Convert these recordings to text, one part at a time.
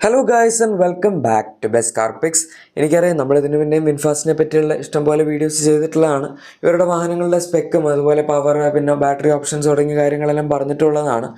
Hello guys and welcome back to best car picks. എനിക്കറിയാം നമ്മളിതിനു പിന്നെയും വിൻഫാസ്റ്റിനെ പറ്റിയുള്ള ഇഷ്ടംപോലെ വീഡിയോസ് ചെയ്തിട്ടുള്ളതാണ്. ഇവരുടെ വാഹനങ്ങളുടെ സ്പെക്കും അതുപോലെ പവർ പിന്നെ ബാറ്ററി ഓപ്ഷൻസ് തുടങ്ങിയ കാര്യങ്ങളെല്ലാം പറഞ്ഞിട്ടുള്ളതാണ്.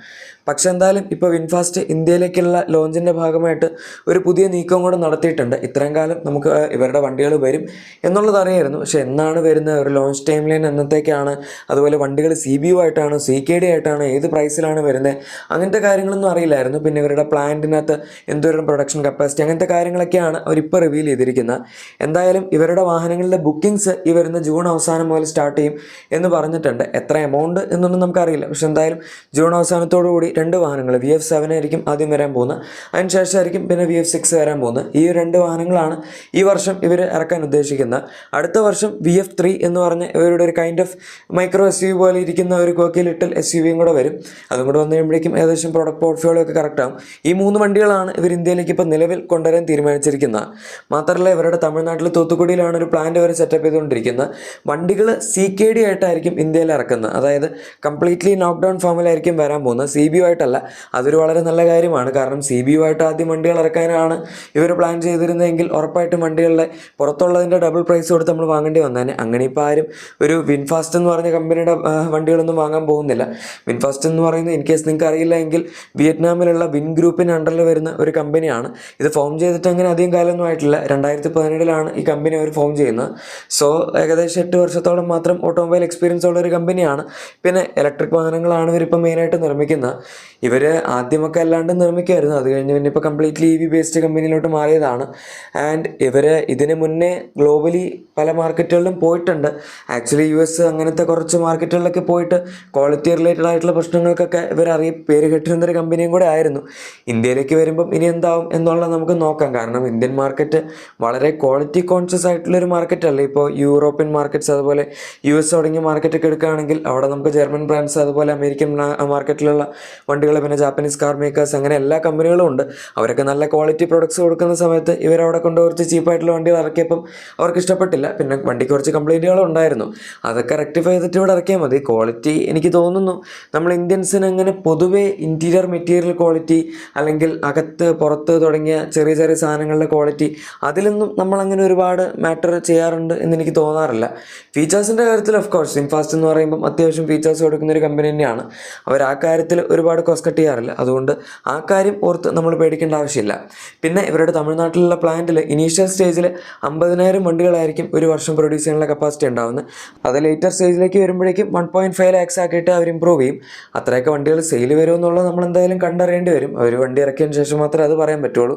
പക്ഷെ എന്തായാലും ഇപ്പോൾ വിൻഫാസ്റ്റ് ഇന്ത്യയിലേക്കുള്ള ലോഞ്ചിൻ്റെ ഭാഗമായിട്ട് ഒരു പുതിയ നീക്കം കൂടെ നടത്തിയിട്ടുണ്ട്. ഇത്രയും കാലം നമുക്ക് ഇവരുടെ വണ്ടികൾ വരും എന്നുള്ളത് അറിയായിരുന്നു. പക്ഷെ എന്നാണ് വരുന്നത്, ഒരു ലോഞ്ച് ടൈം ലൈൻ എന്നത്തേക്കാണ്, അതുപോലെ വണ്ടികൾ CBU ആയിട്ടാണോ CKD ആയിട്ടാണോ, ഏത് പ്രൈസിലാണ് വരുന്നത്, അങ്ങനത്തെ കാര്യങ്ങളൊന്നും അറിയില്ലായിരുന്നു. പിന്നെ ഇവരുടെ പ്ലാന്റിനകത്ത് എന്തോരം പ്രൊഡക്ഷൻ കപ്പാസിറ്റി അങ്ങനത്തെ കാര്യങ്ങളൊക്കെയാണ് അവരിപ്പോൾ റിവീൽ ചെയ്തിരിക്കുന്നത്. എന്തായാലും ഇവരുടെ വാഹനങ്ങളുടെ ബുക്കിംഗ്സ് ഈ വരുന്ന ജൂൺ അവസാനം മുതൽ സ്റ്റാർട്ട് ചെയ്യും എന്ന് പറഞ്ഞിട്ടുണ്ട്. എത്ര എമൗണ്ട് എന്നൊന്നും നമുക്കറിയില്ല. പക്ഷെ എന്തായാലും ജൂൺ അവസാനത്തോടു കൂടി 2 വാഹനങ്ങൾ VF7 ആയിരിക്കും ആദ്യം വരാൻ പോകുന്നത്. അതിനുശേഷമായിരിക്കും പിന്നെ VF6 വരാൻ പോകുന്നത്. ഈ 2 വാഹനങ്ങളാണ് ഈ വർഷം ഇവർ ഇറക്കാൻ ഉദ്ദേശിക്കുന്നത്. അടുത്ത വർഷം VF3 എന്ന് പറഞ്ഞ ഇവരുടെ ഒരു കൈൻഡ് ഓഫ് മൈക്രോ SUV പോലെ ഇരിക്കുന്ന ഒരു കോക്കി ലിറ്റിൽ SUVയും കൂടെ വരും. അതും കൂടെ വന്നു കഴിയുമ്പോഴേക്കും ഏകദേശം പ്രൊഡക്റ്റ് പോർട്ട്ഫോളിയോ ഒക്കെ കറക്റ്റ് ആകും. ഈ 3 വണ്ടികളാണ് ഇവർ ഇന്ത്യയിലേക്ക് ഇപ്പോൾ നിലവിൽ കൊണ്ടുവരാൻ തീരുമാനിച്ചിരിക്കുന്നത്. മാത്രമല്ല ഇവരുടെ തമിഴ്നാട്ടിൽ തൂത്തുക്കുടിയിലാണ് ഒരു പ്ലാന്റ് അവർ സെറ്റപ്പ് ചെയ്തുകൊണ്ടിരിക്കുന്നത്. വണ്ടികൾ CKD ആയിട്ടായിരിക്കും ഇന്ത്യയിൽ ഇറക്കുന്നത്. അതായത് കംപ്ലീറ്റ്ലി നോക്ക്ഡൗൺ ഫോമിലായിരിക്കും വരാൻ പോകുന്നത്, CBU ആയിട്ടല്ല. അതൊരു വളരെ നല്ല കാര്യമാണ്. കാരണം CBU ആയിട്ട് ആദ്യം വണ്ടികൾ ഇറക്കാനാണ് ഇവർ പ്ലാൻ ചെയ്തിരുന്നതെങ്കിൽ ഉറപ്പായിട്ടും വണ്ടികളുടെ പുറത്തുള്ളതിൻ്റെ ഡബിൾ പ്രൈസ് കൊടുത്ത് നമ്മൾ വാങ്ങേണ്ടി വന്നേനെ. അങ്ങനെ ഇപ്പോൾ ആരും ഒരു വിൻഫാസ്റ്റ് എന്ന് പറഞ്ഞ കമ്പനിയുടെ വണ്ടികളൊന്നും വാങ്ങാൻ പോകുന്നില്ല. വിൻഫാസ്റ്റ് എന്ന് പറയുന്നത് ഇൻ കേസ് നിങ്ങൾക്ക് അറിയില്ല എങ്കിൽ വിയറ്റ്നാമിലുള്ള വിൻ ഗ്രൂപ്പിന് അണ്ടറിൽ വരുന്ന ഒരു കമ്പനിയാണ്. ഇത് ഫോം ചെയ്തിട്ട് അങ്ങനെ അധികം കാലമൊന്നും ആയിട്ടില്ല. 2017 ഈ കമ്പനി അവർ ഫോം ചെയ്യുന്നത്. സോ ഏകദേശം 8 വർഷത്തോളം മാത്രം ഓട്ടോമൊബൈൽ എക്സ്പീരിയൻസ് ഉള്ള ഒരു കമ്പനിയാണ്. പിന്നെ ഇലക്ട്രിക് വാഹനങ്ങളാണ് ഇവരിപ്പോൾ മെയിനായിട്ട് നിർമ്മിക്കുന്നത്. ഇവർ ആദ്യമൊക്കെ അല്ലാണ്ട് നിർമ്മിക്കുമായിരുന്നു. അത് കഴിഞ്ഞ് പിന്നെ ഇപ്പോൾ കംപ്ലീറ്റ്ലി EV ബേസ്ഡ് കമ്പനിയിലോട്ട് മാറിയതാണ്. ആൻഡ് ഇവർ ഇതിന് മുന്നേ ഗ്ലോബലി പല മാർക്കറ്റുകളിലും പോയിട്ടുണ്ട്. ആക്ച്വലി US അങ്ങനത്തെ കുറച്ച് മാർക്കറ്റുകളിലൊക്കെ പോയിട്ട് ക്വാളിറ്റി റിലേറ്റഡ് ആയിട്ടുള്ള പ്രശ്നങ്ങൾക്കൊക്കെ ഇവർ പേര് കേട്ടിരുന്നൊരു കമ്പനിയും കൂടെ ആയിരുന്നു. ഇന്ത്യയിലേക്ക് വരുമ്പം ഇനി എന്താവും എന്നുള്ളത് നമുക്ക് നോക്കാം. കാരണം ഇന്ത്യൻ മാർക്കറ്റ് വളരെ ക്വാളിറ്റി കോൺഷ്യസ് ആയിട്ടുള്ളൊരു മാർക്കറ്റല്ല. ഇപ്പോൾ യൂറോപ്യൻ മാർക്കറ്റ്സ് അതുപോലെ US തുടങ്ങിയ മാർക്കറ്റൊക്കെ എടുക്കുകയാണെങ്കിൽ അവിടെ നമുക്ക് ജർമ്മൻ ബ്രാൻഡ്സ് അതുപോലെ അമേരിക്കൻ മാർക്കറ്റിലുള്ള വണ്ടികൾ, പിന്നെ ജാപ്പനീസ് കാർ മേക്കേഴ്സ്, അങ്ങനെ എല്ലാ കമ്പനികളും ഉണ്ട്. അവരൊക്കെ നല്ല ക്വാളിറ്റി പ്രൊഡക്ട്സ് കൊടുക്കുന്ന സമയത്ത് ഇവരവിടെ കൊണ്ട് കുറച്ച് ചീപ്പായിട്ടുള്ള വണ്ടികൾ ഇറക്കിയപ്പം അവർക്ക് ഇഷ്ടപ്പെട്ടില്ല. പിന്നെ വണ്ടിക്ക് കുറച്ച് കംപ്ലൈൻറ്റുകളും ഉണ്ടായിരുന്നു. അതൊക്കെ റെക്ടിഫൈ ചെയ്തിട്ട് ഇവിടെ ഇറക്കിയാൽ മതി. ക്വാളിറ്റി എനിക്ക് തോന്നുന്നു നമ്മൾ ഇന്ത്യൻസിന് അങ്ങനെ പൊതുവേ ഇൻറ്റീരിയർ മെറ്റീരിയൽ ക്വാളിറ്റി അല്ലെങ്കിൽ അകത്ത് പുറത്ത് തുടങ്ങിയ ചെറിയ ചെറിയ സാധനങ്ങളുടെ ക്വാളിറ്റി അതിലൊന്നും നമ്മളങ്ങനെ ഒരുപാട് മാറ്റർ ചെയ്യാറുണ്ട് എന്നെനിക്ക് തോന്നാറില്ല. ഫീച്ചേഴ്സിൻ്റെ കാര്യത്തിൽ ഓഫ് കോഴ്സ് വിൻഫാസ്റ്റ് എന്ന് പറയുമ്പം അത്യാവശ്യം ഫീച്ചേഴ്സ് കൊടുക്കുന്ന ഒരു കമ്പനി തന്നെയാണ്. അവർ ആ കാര്യത്തിൽ ഒരുപാട് കോസ്റ്റ് കട്ട് ചെയ്യാറില്ല. അതുകൊണ്ട് ആ കാര്യം ഓർത്ത് നമ്മൾ പേടിക്കേണ്ട ആവശ്യമില്ല. പിന്നെ ഇവരുടെ തമിഴ്നാട്ടിലുള്ള പ്ലാന്റിൽ ഇനീഷ്യൽ സ്റ്റേജിൽ 50,000 വണ്ടികളായിരിക്കും ഒരു വർഷം പ്രൊഡ്യൂസ് ചെയ്യാനുള്ള കപ്പാസിറ്റി ഉണ്ടാകുന്നത്. അത് ലേറ്റർ സ്റ്റേജിലേക്ക് വരുമ്പോഴേക്കും 1.5 lakhs ആക്കിയിട്ട് അവർ ഇമ്പ്രൂവ് ചെയ്യും. അത്രയൊക്കെ വണ്ടികൾ സെയിൽ വരുമെന്നുള്ളത് നമ്മൾ എന്തായാലും കണ്ടറിയേണ്ടി വരും. അവർ വണ്ടി ഇറക്കിയതിന് ശേഷം മാത്രമേ അത് പറയാൻ പറ്റുള്ളൂ.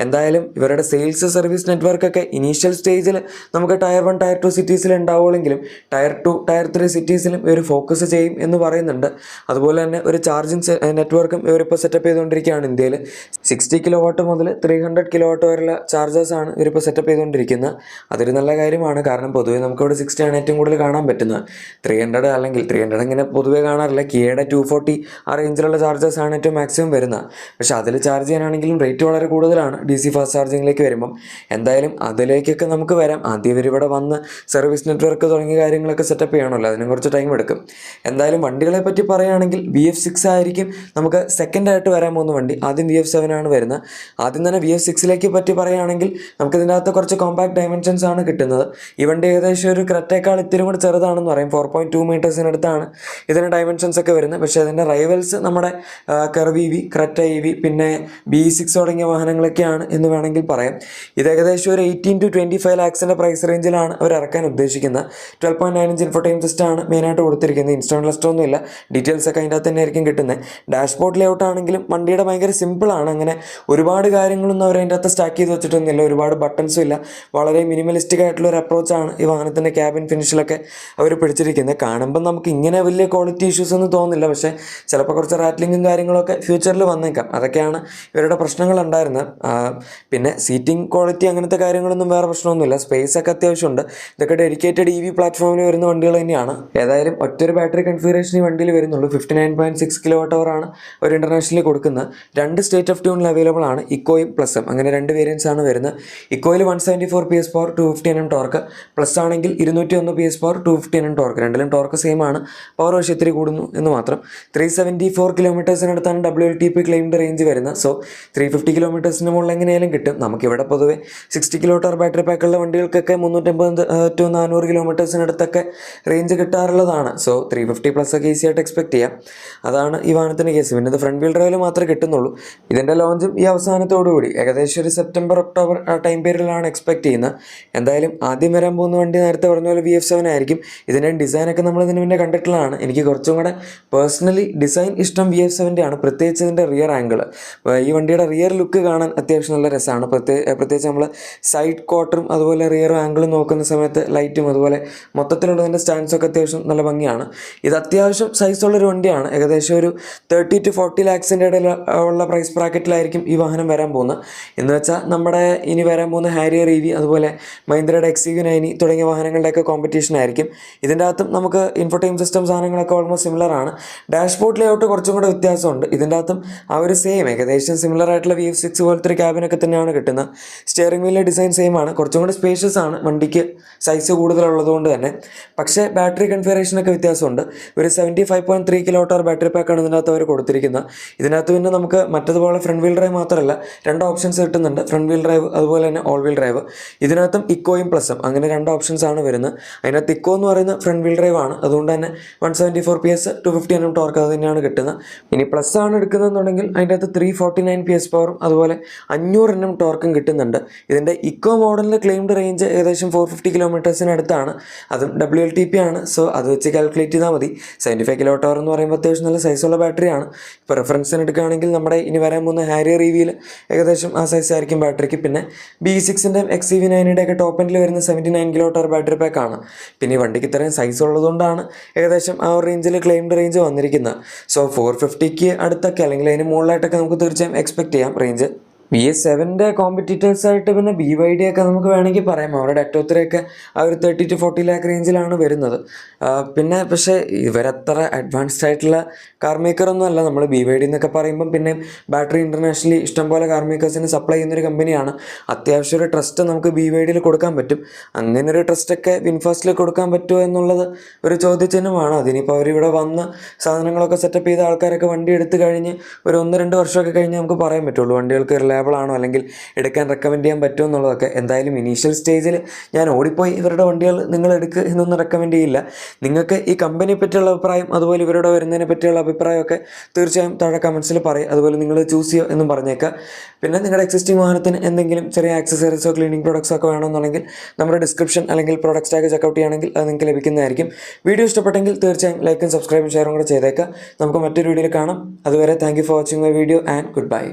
എന്തായാലും ഇവരുടെ സെയിൽസ് സർവീസ് നെറ്റ്വർക്കൊക്കെ ഇനീഷ്യൽ സ്റ്റേജിൽ നമുക്ക് ടയർ 1 ടയർ 2 സിറ്റീസിൽ ഉണ്ടാവുമെങ്കിലും ടയർ 2 ടയർ 3 സിറ്റീസിലും ഇവർ ഫോക്കസ് ചെയ്യും എന്ന് പറയുന്നുണ്ട്. അതുപോലെ തന്നെ ഒരു ചാർജിങ് നെറ്റ്വർക്കും ഇവരിപ്പോൾ സെറ്റപ്പ് ചെയ്തുകൊണ്ടിരിക്കുകയാണ്. ഇന്ത്യയിൽ 60 കിലോവാട്ട് മുതൽ 300 കിലോവാട്ട് വരെയുള്ള ചാർജേഴ്സാണ് ഇവരിപ്പോൾ സെറ്റപ്പ് ചെയ്തുകൊണ്ടിരിക്കുന്നത്. അതൊരു നല്ല കാര്യമാണ്. കാരണം പൊതുവേ നമുക്കിവിടെ 60 ആണ് ഏറ്റവും കൂടുതൽ കാണാൻ പറ്റുന്നത്. 300 അല്ലെങ്കിൽ 300 ഇങ്ങനെ പൊതുവേ കാണാറില്ല. കിയയുടെ 240 ആ റേഞ്ചിലുള്ള ചാർജേഴ്സാണ് ഏറ്റവും മാക്സിമം വരുന്നത്. പക്ഷേ അതിൽ ചാർജ് ചെയ്യാനാണെങ്കിലും റേറ്റ് വളരെ കൂടുതലാണ് DC ഫാസ്റ്റ് ചാർജിങ്ങിലേക്ക് വരുമ്പം. എന്തായാലും അതിലേക്കൊക്കെ നമുക്ക് വരാം. ആദ്യം ഇവരിവിടെ വന്ന് സർവീസ് നെറ്റ്വർക്ക് തുടങ്ങിയ കാര്യങ്ങളൊക്കെ സെറ്റപ്പ് ചെയ്യണമല്ലോ, അതിനും കുറച്ച് ടൈം എടുക്കും. എന്തായാലും വണ്ടികളെ പറ്റി പറയുകയാണെങ്കിൽ VF6 ആയിരിക്കും നമുക്ക് സെക്കൻഡായിട്ട് വരാൻ പോകുന്ന വണ്ടി. ആദ്യം VF7 ആണ് വരുന്നത്. ആദ്യം തന്നെ VF6ലേക്ക് പറ്റി പറയുകയാണെങ്കിൽ നമുക്ക് ഇതിൻ്റെ അകത്ത് കുറച്ച് കോമ്പാക്ട് ഡയമെൻഷൻസ് ആണ് കിട്ടുന്നത്. ഈ വണ്ടി ഏകദേശം ഒരു ക്രെറ്റയേക്കാൾ ഇത്തിരി കൂടി ചെറുതാണെന്ന് പറയും. 4.2 മീറ്റേഴ്സിനടുത്താണ് ഇതിൻ്റെ ഡയമെൻഷൻസ് ഒക്കെ വരുന്നത്. പക്ഷേ അതിൻ്റെ റൈവൽസ് നമ്മുടെ കർവ് EV, ക്രെറ്റ EV, പിന്നെ BE6 തുടങ്ങിയ വാഹനങ്ങളൊക്കെയാണ് എന്ന് വേണമെങ്കിൽ പറയാം. ഇത് ഏകദേശം ഒരു 18 to 25 lakhs പ്രൈസ് റേഞ്ചിലാണ് അവർ ഇറക്കാൻ ഉദ്ദേശിക്കുന്നത്. 12.9 ഇഞ്ച് ഇൻഫോർടൈൻമെന്റ് സിസ്റ്റം ആണ് മെയിനായിട്ട് കൊടുത്തിരിക്കുന്നത്. ഇൻസ്റ്റോൺ ലെസ്റ്റർ ഒന്നുമില്ല. ഡീറ്റെയിൽസ് ഒക്കെ അതിൻ്റെ അകത്ത് തന്നെ ആയിരിക്കും കിട്ടുന്നത്. ഡാഷ്ബോർഡ് ലേഔട്ട് ആണെങ്കിലും വണ്ടിയുടെ ഭയങ്കര സിമ്പിളാണ്. അങ്ങനെ ഒരുപാട് കാര്യങ്ങളൊന്നും അവർ അതിൻ്റെ അകത്ത് സ്റ്റാക്ക് ചെയ്ത് വെച്ചിട്ടൊന്നുമില്ല. ഒരുപാട് ബട്ടൺസും ഇല്ല. വളരെ മിനിമലിസ്റ്റിക് ആയിട്ടുള്ള ഒരു അപ്രോച്ചാണ് ഈ വാഹനത്തിൻ്റെ ക്യാബിൻ ഫിനിഷിലൊക്കെ അവർ പിടിച്ചിരിക്കുന്നത്. കാണുമ്പോൾ നമുക്ക് ഇങ്ങനെ വലിയ ക്വാളിറ്റി ഇഷ്യൂസ് ഒന്നും തോന്നില്ല. പക്ഷേ ചിലപ്പോൾ കുറച്ച് റാറ്റ്ലിങ്ങും കാര്യങ്ങളൊക്കെ ഫ്യൂച്ചറിൽ വന്നേക്കാം. അതൊക്കെയാണ് ഇവരുടെ പ്രശ്നങ്ങൾ ഉണ്ടായിരുന്നത്. പിന്നെ സീറ്റിംഗ് ക്വാളിറ്റി അങ്ങനത്തെ കാര്യങ്ങളൊന്നും വേറെ പ്രശ്നമൊന്നുമില്ല. സ്പേസ് ഒക്കെ അത്യാവശ്യമുണ്ട്. ഇതൊക്കെ ഡെഡിക്കേറ്റഡ് EV പ്ലാറ്റ്ഫോമിൽ വരുന്ന വണ്ടികൾ തന്നെയാണ്. ഏതായാലും ഒറ്റൊരു ബാറ്ററി കൺഫിഗറേഷൻ ഈ വണ്ടിയിൽ വരുന്നുള്ളൂ. 59.6 kWh ആണ് ഒരു ഇൻ്റർനാഷണലി കൊടുക്കുന്നത്. 2 സ്റ്റേറ്റ് ഓഫ് ട്യൂൺ മോഡലിൽ അവൈലബിൾ ആണ്, ഇക്കോയും പ്ലസും. അങ്ങനെ രണ്ട് വേരിയൻസ് ആണ് വരുന്നത്. ഇക്കോയിൽ 174 PS power 250 Nm torque, plus ആണെങ്കിൽ 201 PS പവർ 250 Nm ടോർക്ക്. രണ്ടിലും ടോർക്ക് സെയിം ആണ്, പവർ പക്ഷേ ഇത്തിരി കൂടുന്നു എന്ന് മാത്രം. 374 കിലോമീറ്റേഴ്സിനടുത്താണ് WLTP ക്ലെയിംഡ് റേഞ്ച് വരുന്നത്. സോ 350 കിലോമീറ്റേഴ്സിന് മുകളിൽ എങ്ങനെയാലും കിട്ടും. നമുക്കിവിടെ പൊതുവെ 60 kWh ബാറ്ററി പാക്കുള്ള വണ്ടികൾക്കൊക്കെ 350 to 400 കിലോമീറ്റേഴ്സിനടുത്തൊക്കെ റേഞ്ച് കിട്ടാറുള്ളതാണ്. സോ 350 പ്ലസ് ഒക്കെ ഈസി ആയിട്ട് എക്സ്പെക്ട് ചെയ്യാം. അതാണ് ഈ വാഹനത്തിൻ്റെ കേസ്. പിന്നെ ഇത് ഫ്രണ്ട് വീൽ ഡ്രൈവിൽ മാത്രമേ കിട്ടുന്നുള്ളൂ. ഇതിൻ്റെ ലോഞ്ചും ഈ അവസാനത്തോടുകൂടി ഏകദേശം ഒരു സെപ്റ്റംബർ ഒക്ടോബർ ടൈം പീരീഡിലാണ് എക്സ്പെക്ട് ചെയ്യുന്നത്. എന്തായാലും ആദ്യം വരാൻ പോകുന്ന വണ്ടി നേരത്തെ പറഞ്ഞ പോലെ VF7 ആയിരിക്കും. ഇതിൻ്റെ ഡിസൈനൊക്കെ നമ്മൾ ഇതിന് മുന്നേ കണ്ടിട്ടുള്ളതാണ്. എനിക്ക് കുറച്ചും കൂടെ പേഴ്സണലി ഡിസൈൻ ഇഷ്ടം VF7 ആണ്, പ്രത്യേകിച്ച് ഇതിൻ്റെ റിയർ ആംഗിൾ. ഈ വണ്ടിയുടെ റിയർ ലുക്ക് കാണാൻ അത്യാവശ്യം നല്ല രസമാണ്. പ്രത്യേകിച്ച് നമ്മൾ സൈഡ് ക്വാർട്ടറും അതുപോലെ റിയർ ആംഗിളും നോക്കുന്ന സമയത്ത് ലൈറ്റും അതുപോലെ മൊത്തത്തിലുള്ളതിൻ്റെ സ്റ്റാൻഡ്സൊക്കെ അത്യാവശ്യം നല്ല ഭംഗിയാണ്. ഇത് അത്യാവശ്യം സൈസുള്ളൊരു വണ്ടിയാണ്. ഏകദേശം ഒരു 30 to 40 lakhs ഇടയിൽ ഉള്ള പ്രൈസ് ബ്രാക്കറ്റിലായിരിക്കും ഈ വാഹനം വരാൻ പോകുന്നത്. എന്ന് വെച്ചാൽ നമ്മുടെ ഇനി വരാൻ പോകുന്ന ഹാരിയർ EV അതുപോലെ മഹീന്ദ്രയുടെ XUV9 തുടങ്ങിയ വാഹനങ്ങളുടെയൊക്കെ കോമ്പറ്റീഷൻ ആയിരിക്കും. ഇതിൻ്റെ അകത്തും നമുക്ക് ഇൻഫോടൈം സിസ്റ്റം സാധനങ്ങളൊക്കെ ഓൾമോസ്റ്റ് സിമിലർ ആണ്. ഡാഷ്ബോർഡ് ലേഔട്ട് കുറച്ചും കൂടെ വ്യത്യാസമുണ്ട്. ഇതിൻ്റെ അകത്തും ആ ഒരു സെയിം ഏകദേശം സിമിലർ ആയിട്ടുള്ള VF6 പോലത്തെ ഒരു ക്യാബിനൊക്കെ തന്നെയാണ് കിട്ടുന്നത്. സ്റ്റിയറിംഗ് വീലിലെ ഡിസൈൻ സെയിം ആണ്, കുറച്ചും കൂടെ സ്പേഷ്യസ് ആണ്, വണ്ടിക്ക് സൈസ് കൂടുതലുള്ളതുകൊണ്ട് തന്നെ. പക്ഷേ ബാറ്ററി കൺഫിഗറേഷനൊക്കെ വ്യത്യാസമുണ്ട്. ഒരു 75.3 kWh ബാറ്ററി പാക്കാണ് ഇതിനകത്ത് അവർ കൊടുത്തിരിക്കുന്നത്. ഇതിനകത്ത് പിന്നെ നമുക്ക് മറ്റതുപോലെ ഫ്രണ്ട് വീൽ ഡ്രൈവ് മാത്രമല്ല, രണ്ട് ഓപ്ഷൻസ് കിട്ടുന്നുണ്ട്, ഫ്രണ്ട് വീൽ ഡ്രൈവ് അതുപോലെ തന്നെ ഓൾ വീൽ ഡ്രൈവ്. ഇതിനകത്തും ഇക്കോയും പ്ലസും അങ്ങനെ രണ്ട് ഓപ്ഷൻസ് ആണ് വരുന്നത്. അതിനകത്ത് ഇക്കോ എന്ന് പറയുന്നത് ഫ്രണ്ട് വീൽ ഡ്രൈവ് ആണ്, അതുകൊണ്ട് തന്നെ 174 PS 250 Nm ടോർക്ക് അത് തന്നെയാണ് കിട്ടുന്നത്. ഇനി പ്ലസ് ആണ് എടുക്കുന്നതെന്നുണ്ടെങ്കിൽ അതിൻ്റെ അകത്ത് 349 PS പവറും അതുപോലെ 500 Nm ടോർക്കും കിട്ടുന്നുണ്ട്. ഇതിൻ്റെ ഇക്കോ മോഡലിൻ്റെ ക്ലെയിംഡ് റേഞ്ച് ഏകദേശം 450 കിലോമീറ്റേഴ്സിനടുത്താണ്, അതും WLTP ആണ്. സോ അത് വെച്ച് കാൽക്കുലേറ്റ് ചെയ്താൽ മതി. 75 kWh എന്ന് പറയുമ്പോൾ അത്യാവശ്യം നല്ല സൈസുള്ള ബാറ്ററിയാണ്. ഇപ്പോൾ റെഫറൻസിന് എടുക്കുകയാണെങ്കിൽ നമ്മുടെ ഇനി വരാൻ പോകുന്ന ഹാരിയർ EVയിൽ ഏകദേശം ആ സൈസ് ആയിരിക്കും ബാറ്ററിക്ക്. പിന്നെ BE6ൻ്റെയും XUV9യുടെ ഒക്കെ ടോപ്പ് എൻഡിൽ വരുന്ന 79 kWh ബാറ്ററി പാക്കാണ്. പിന്നെ ഈ വണ്ടിക്ക് ഇത്രയും സൈസ് ഉള്ളതുകൊണ്ടാണ് ഏകദേശം ആ ഒരു റേഞ്ചിൽ ക്ലെയിംഡ് റേഞ്ച് വന്നിരിക്കുന്നത്. സോ 450ക്ക് അടുത്തൊക്കെ അല്ലെങ്കിൽ അതിന് മുകളിലായിട്ടൊക്കെ നമുക്ക് തീർച്ചയായും എക്സ്പെക്ട് ചെയ്യാം റേഞ്ച്. VS7ൻ്റെ കോമ്പറ്റീറ്റേഴ്സായിട്ട് പിന്നെ BYD ഒക്കെ നമുക്ക് വേണമെങ്കിൽ പറയാം. അവരുടെ അറ്റോത്തരയൊക്കെ ആ ഒരു 30 to 40 lakh റേഞ്ചിലാണ് വരുന്നത്. പിന്നെ പക്ഷേ ഇവരത്ര അഡ്വാൻസ്ഡ് ആയിട്ടുള്ള കാർ മേക്കറൊന്നും അല്ല. നമ്മൾ BYD എന്നൊക്കെ പറയുമ്പം പിന്നെ ബാറ്ററി ഇൻ്റർനാഷണലി ഇഷ്ടംപോലെ കാർ മേക്കേഴ്സിന് സപ്ലൈ ചെയ്യുന്നൊരു കമ്പനിയാണ്. അത്യാവശ്യം ഒരു ട്രസ്റ്റ് നമുക്ക് BYDയിൽ കൊടുക്കാൻ പറ്റും. അങ്ങനെ ഒരു ട്രസ്റ്റൊക്കെ വിൻഫാസ്റ്റിൽ കൊടുക്കാൻ പറ്റുമോ എന്നുള്ളത് ഒരു ചോദ്യചിഹ്നമാണ്. അതിനിപ്പോൾ അവരിവിടെ വന്ന് സാധനങ്ങളൊക്കെ സെറ്റപ്പ് ചെയ്ത ആൾക്കാരൊക്കെ വണ്ടി എടുത്തു കഴിഞ്ഞ് ഒരു 1-2 വർഷമൊക്കെ കഴിഞ്ഞ് നമുക്ക് പറയാൻ പറ്റുള്ളൂ വണ്ടികൾക്ക് റിലയബിൾ ആണോ അല്ലെങ്കിൽ എടുക്കാൻ റെക്കമെൻഡ് ചെയ്യാൻ പറ്റുമോ എന്നുള്ളതൊക്കെ. എന്തായാലും ഇനീഷ്യൽ സ്റ്റേജിൽ ഞാൻ ഓടിപ്പോയി ഇവരുടെ വണ്ടികൾ നിങ്ങൾ എടുക്കുക എന്നൊന്നും റെക്കമെൻഡ് ചെയ്യില്ല. നിങ്ങൾക്ക് ഈ കമ്പനിയെ പറ്റിയുള്ള അഭിപ്രായം അതുപോലെ ഇവരുടെ വരുന്നതിനെ പറ്റിയുള്ള അഭിപ്രായമൊക്കെ തീർച്ചയായും താഴെ കമൻസിൽ പറയും. അതുപോലെ നിങ്ങൾ ചൂസ് ചെയ്യുക എന്നും പറഞ്ഞേക്കുക. പിന്നെ നിങ്ങളുടെ എക്സിസ്റ്റിംഗ് വാഹനത്തിന് എന്തെങ്കിലും ചെറിയ ആക്സസറീസോ ക്ലീനിങ് പ്രോഡക്ട്സോ ഒക്കെ വേണമെന്നുണ്ടെങ്കിൽ നമ്മുടെ ഡിസ്ക്രിപ്ഷൻ അല്ലെങ്കിൽ പ്രോഡക്റ്റ് ടാഗ് ചെക്കൗട്ട് ചെയ്യുകയാണെങ്കിൽ അത് നിങ്ങൾക്ക് ലഭിക്കുന്നതായിരിക്കും. വീഡിയോ ഇഷ്ടപ്പെട്ടെങ്കിൽ തീർച്ചയായും ലൈക്കും സബ്സ്ക്രൈബും ഷെയറും കൂടെ ചെയ്തേക്കുക. നമുക്ക് മറ്റൊരു വീഡിയോയിൽ കാണാം. അതുവരെ thank you for watching my video and good bye.